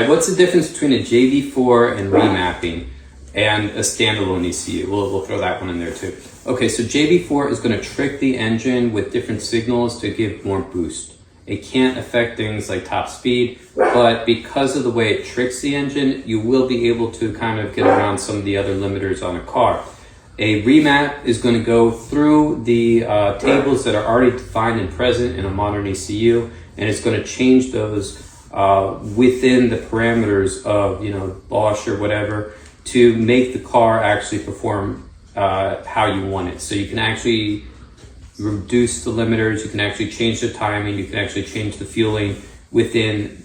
What's the difference between a JV4 and remapping and a standalone ECU? We'll throw that one in there too. Okay, so JV4 is going to trick the engine with different signals to give more boost. It can't affect things like top speed, but because of the way it tricks the engine, you will be able to kind of get around some of the other limiters on a car. A remap is going to go through the tables that are already defined and present in a modern ECU, and it's going to change those within the parameters of, you know, Bosch or whatever, to make the car actually perform how you want it. So you can actually reduce the limiters, you can actually change the timing, you can actually change the fueling within,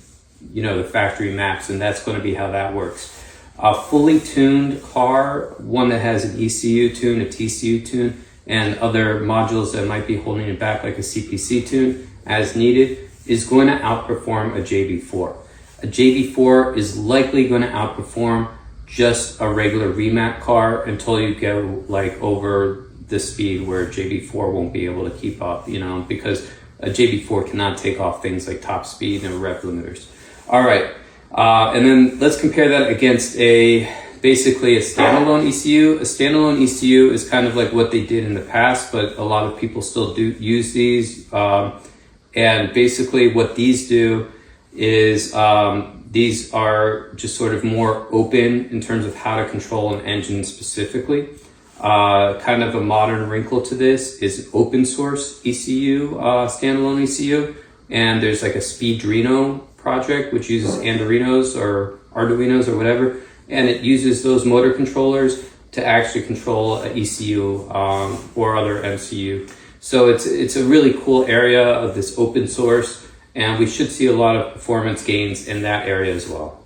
you know, the factory maps, and that's going to be how that works. A fully tuned car, one that has an ECU tune, a TCU tune, and other modules that might be holding it back, like a CPC tune as needed, is going to outperform a JV4. A JV4 is likely going to outperform just a regular remap car until you go like over the speed where JV4 won't be able to keep up, you know, because a JV4 cannot take off things like top speed and rev limiters. All right, and then let's compare that against basically a standalone ECU. A standalone ECU is kind of like what they did in the past, but a lot of people still do use these. And basically what these do is these are just sort of more open in terms of how to control an engine specifically. Kind of a modern wrinkle to this is open source ECU, standalone ECU. And there's like a Speedrino project, which uses Arduinos or whatever. And it uses those motor controllers to actually control an ECU or other MCU. So it's a really cool area of this open source, and we should see a lot of performance gains in that area as well.